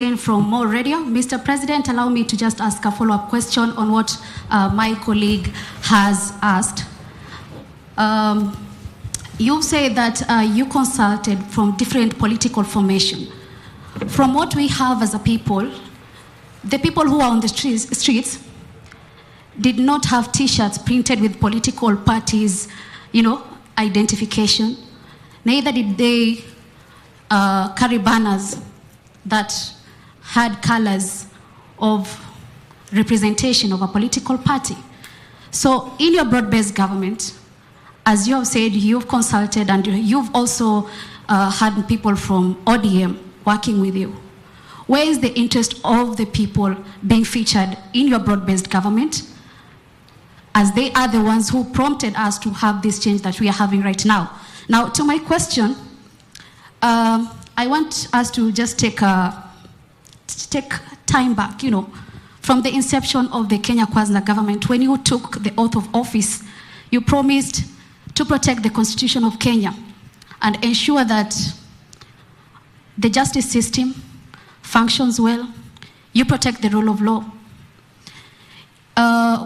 From More Radio. Mr. President, allow me to just ask a follow-up question on what my colleague has asked. You say that you consulted from different political formation. From what we have as a people, the people who are on the streets did not have T-shirts printed with political parties, identification. Neither did they carry banners that had colors of representation of a political party. So in your broad-based government, as you have said, you've consulted and you've also had people from ODM working with you. Where is the interest of the people being featured in your broad-based government, as they are the ones who prompted us to have this change that we are having right now? Now, to my question, I want us to just take time back, from the inception of the Kenya Kwanza government. When you took the oath of office, you promised to protect the Constitution of Kenya and ensure that the justice system functions well. You protect the rule of law.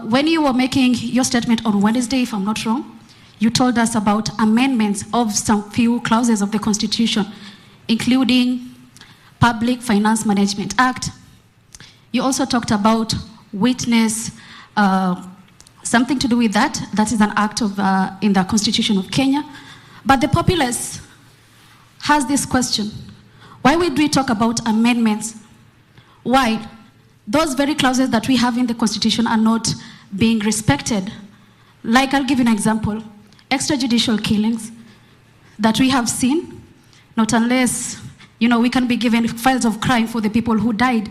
When you were making your statement on Wednesday, if I'm not wrong, you told us about amendments of some few clauses of the Constitution, including Public Finance Management Act. You also talked about witness, something to do with that. That is an act of in the Constitution of Kenya. But the populace has this question: why would we talk about amendments? Why? Those very clauses that we have in the Constitution are not being respected. Like, I'll give you an example. Extrajudicial killings that we have seen, not unless we can be given files of crime for the people who died.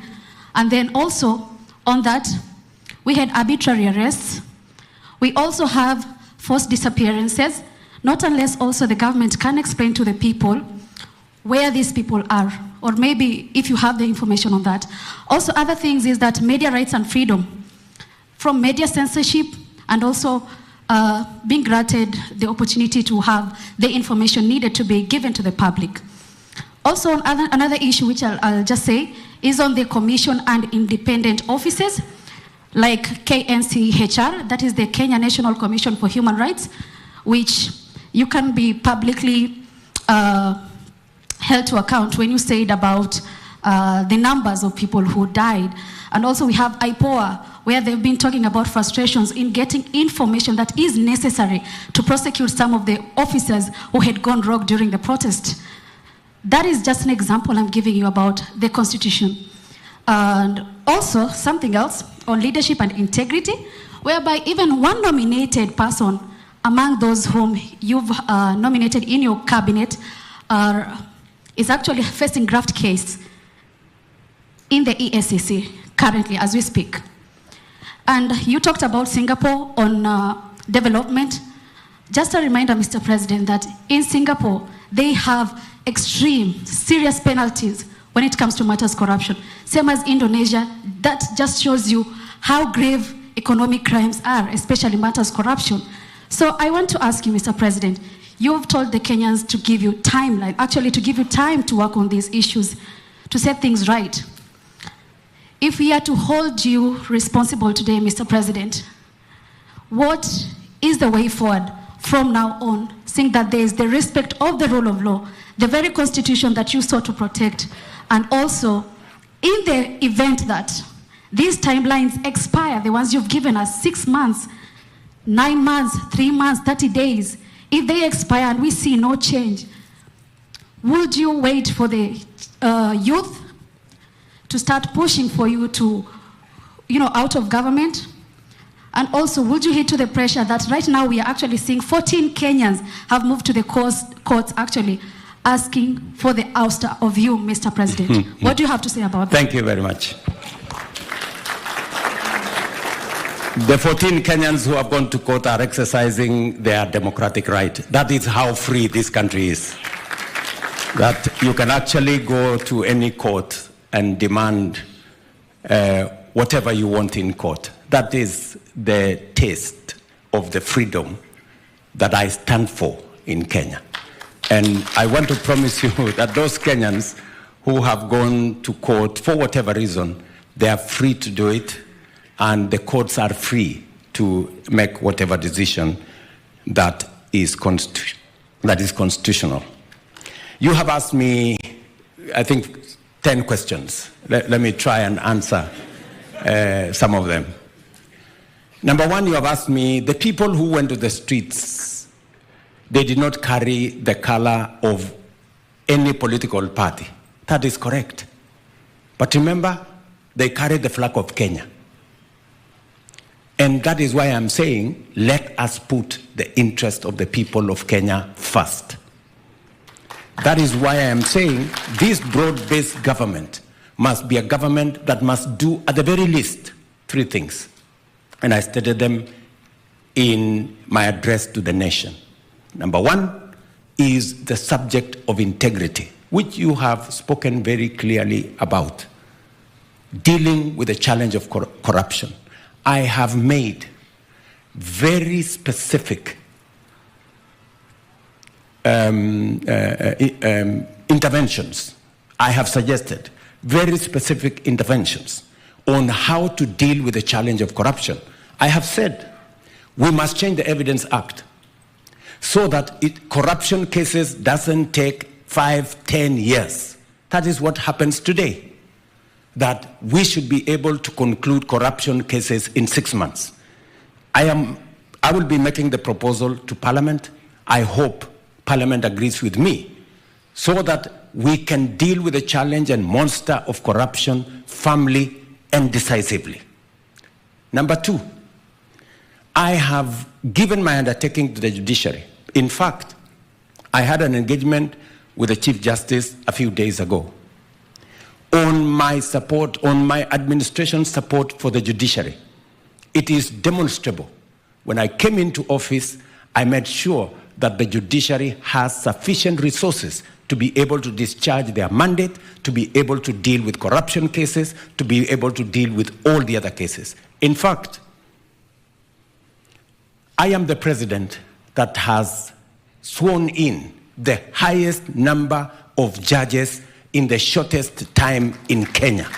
And then also on that, we had arbitrary arrests. We also have forced disappearances, not unless also the government can explain to the people where these people are, or maybe if you have the information on that. Also, other things is that media rights and freedom, from media censorship and also being granted the opportunity to have the information needed to be given to the public. Also, another issue which I'll just say is on the commission and independent offices, like KNCHR, that is the Kenya National Commission for Human Rights, which you can be publicly held to account when you said about the numbers of people who died. And also we have IPOA, where they've been talking about frustrations in getting information that is necessary to prosecute some of the officers who had gone rogue during the protest. That is just an example I'm giving you about the Constitution. And also something else on leadership and integrity, whereby even one nominated person among those whom you've nominated in your cabinet is actually facing graft case in the EACC currently as we speak. And you talked about Singapore on development. Just a reminder, Mr. President, that in Singapore, they have extreme, serious penalties when it comes to matters corruption. Same as Indonesia. That just shows you how grave economic crimes are, especially matters corruption. So I want to ask you, Mr. President, you've told the Kenyans to give you timeline, actually to give you time to work on these issues, to set things right. If we are to hold you responsible today, Mr. President, what is the way forward from now on, seeing that there is the respect of the rule of law, the very Constitution that you sought to protect, and also in the event that these timelines expire, the ones you've given us, 6 months, 9 months, 3 months, 30 days, if they expire and we see no change, would you wait for the youth to start pushing for you to, out of government? And also, would you heed to the pressure that right now we are actually seeing 14 Kenyans have moved to the courts actually asking for the ouster of you, Mr. President? What do you have to say about that? Thank you very much. The 14 Kenyans who have gone to court are exercising their democratic right. That is how free this country is. That you can actually go to any court and demand whatever you want in court. That is the taste of the freedom that I stand for in Kenya. And I want to promise you that those Kenyans who have gone to court for whatever reason, they are free to do it, and the courts are free to make whatever decision that is constitutional. You have asked me, I think, 10 questions. Let me try and answer some of them. Number one, you have asked me, the people who went to the streets, they did not carry the color of any political party. That is correct. But remember, they carried the flag of Kenya. And that is why I'm saying, let us put the interest of the people of Kenya first. That is why I am saying this broad-based government must be a government that must do, at the very least, 3 things. And I stated them in my address to the nation. Number 1 is the subject of integrity, which you have spoken very clearly about. Dealing with the challenge of corruption. I have made very specific interventions. I have suggested very specific interventions on how to deal with the challenge of corruption. I have said we must change the Evidence Act so that corruption cases doesn't take 5-10 years. That is what happens today. That we should be able to conclude corruption cases in 6 months. I will be making the proposal to Parliament. I hope Parliament agrees with me so that we can deal with the challenge and monster of corruption firmly and decisively. Number 2, I have given my undertaking to the judiciary. In fact, I had an engagement with the Chief Justice a few days ago on my support, on my administration's support for the judiciary. It is demonstrable. When I came into office, I made sure that the judiciary has sufficient resources to be able to discharge their mandate, to be able to deal with corruption cases, to be able to deal with all the other cases. In fact, I am the president that has sworn in the highest number of judges in the shortest time in Kenya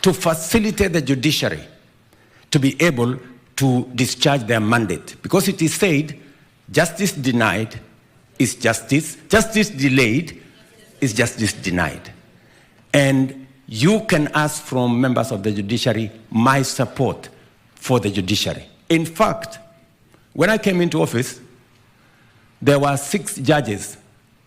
to facilitate the judiciary to be able to discharge their mandate. Because it is said, justice denied is justice, justice delayed is justice denied. And you can ask from members of the judiciary my support for the judiciary. In fact, when I came into office, there were 6 judges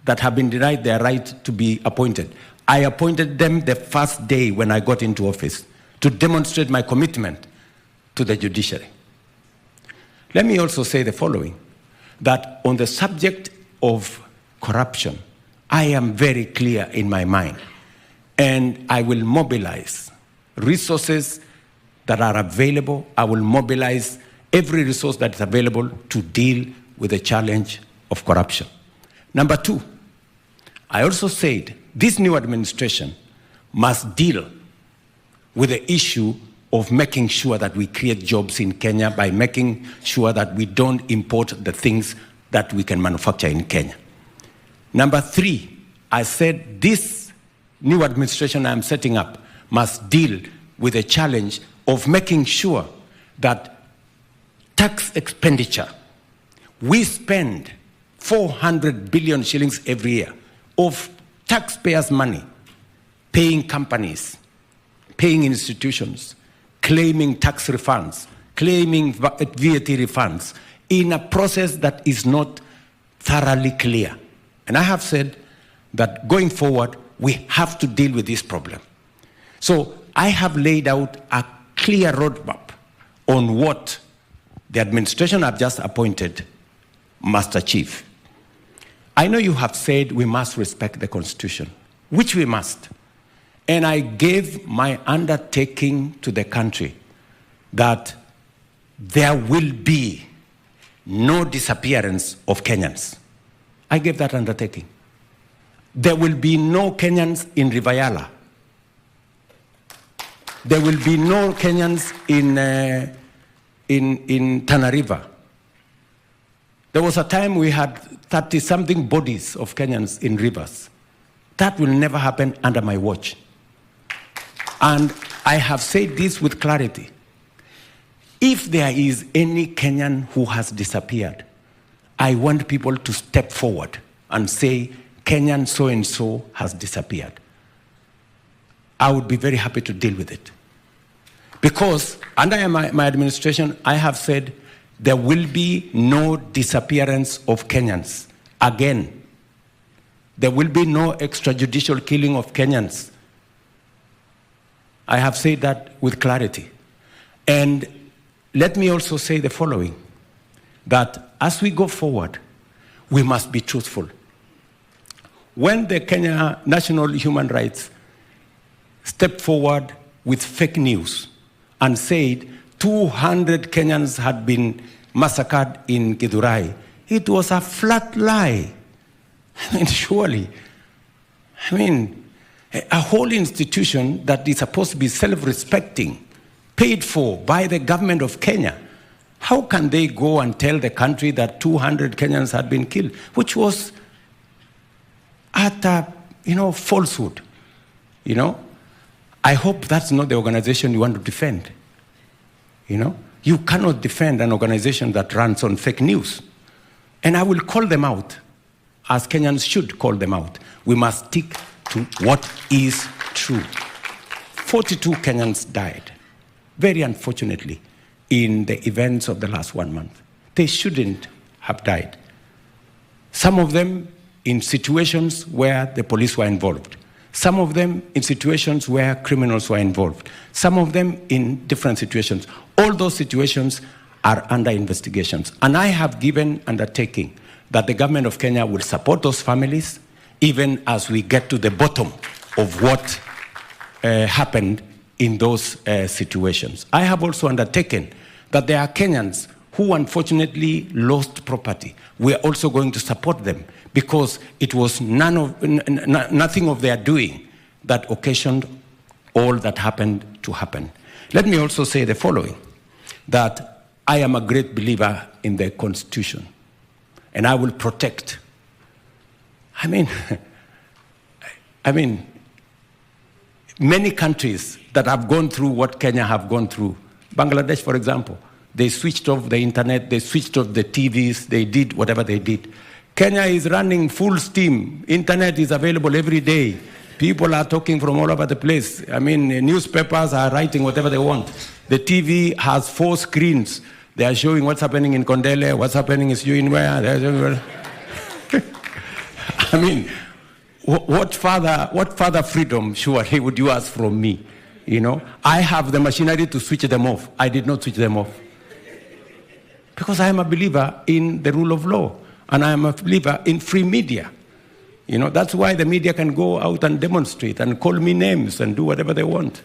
that have been denied their right to be appointed. I appointed them the first day when I got into office to demonstrate my commitment to the judiciary. Let me also say the following, that on the subject of corruption, I am very clear in my mind, and I will mobilize resources that are available. I will mobilize every resource that is available to deal with the challenge of corruption. Number 2, I also said this new administration must deal with the issue of making sure that we create jobs in Kenya by making sure that we don't import the things that we can manufacture in Kenya. Number 3, I said this new administration I'm setting up must deal with the challenge of making sure that tax expenditure, we spend 400 billion shillings every year of taxpayers' money, paying companies, paying institutions, claiming tax refunds, claiming VAT refunds, in a process that is not thoroughly clear. And I have said that going forward, we have to deal with this problem. So I have laid out a clear roadmap on what the administration I've just appointed must achieve. I know you have said we must respect the Constitution, which we must. And I gave my undertaking to the country that there will be no disappearance of Kenyans. I gave that undertaking. There will be no Kenyans in Rivayala. There will be no Kenyans in Tana River. There was a time we had 30-something bodies of Kenyans in rivers. That will never happen under my watch. And I have said this with clarity. If there is any Kenyan who has disappeared, I want people to step forward and say, Kenyan so-and-so has disappeared. I would be very happy to deal with it. Because under my administration, I have said there will be no disappearance of Kenyans again. There will be no extrajudicial killing of Kenyans. I have said that with clarity. And let me also say the following, that as we go forward, we must be truthful. When the Kenya National Human Rights stepped forward with fake news and said 200 Kenyans had been massacred in Githurai, it was a flat lie. I mean, surely. I mean, a whole institution that is supposed to be self-respecting, paid for by the government of Kenya, how can they go and tell the country that 200 Kenyans had been killed, which was utter, falsehood, I hope that's not the organization you want to defend. You cannot defend an organization that runs on fake news. And I will call them out, as Kenyans should call them out. We must stick to what is true. 42 Kenyans died, very unfortunately, in the events of the last 1 month. They shouldn't have died. Some of them in situations where the police were involved. Some of them in situations where criminals were involved. Some of them in different situations. All those situations are under investigations. And I have given undertaking that the government of Kenya will support those families even as we get to the bottom of what happened in those situations. I have also undertaken that there are Kenyans who unfortunately lost property. We are also going to support them because it was nothing of their doing that occasioned all that happened to happen. Let me also say the following, that I am a great believer in the Constitution, and I will protect. I mean, many countries that have gone through what Kenya have gone through, Bangladesh, for example, they switched off the internet, they switched off the TVs, they did whatever they did. Kenya is running full steam. Internet is available every day. People are talking from all over the place. Newspapers are writing whatever they want. The TV has 4 screens. They are showing what's happening in Kondele, what's happening in where. What further freedom, surely, would you ask from me? I have the machinery to switch them off. I did not switch them off. Because I am a believer in the rule of law. And I am a believer in free media. That's why the media can go out and demonstrate and call me names and do whatever they want.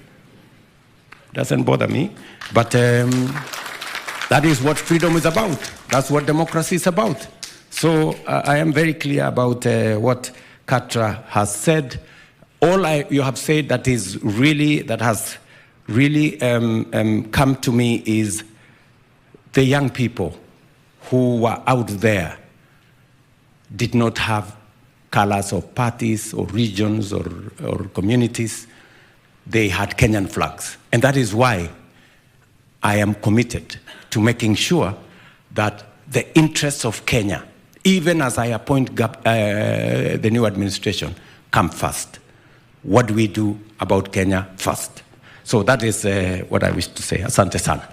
Doesn't bother me. But that is what freedom is about. That's what democracy is about. So I am very clear about what Katra has said. All you have said that has really come to me is the young people who were out there did not have colors of parties or regions or communities. They had Kenyan flags. And that is why I am committed to making sure that the interests of Kenya, even as I appoint the new administration, come first. What do we do about Kenya first? So that is what I wish to say. Asante sana.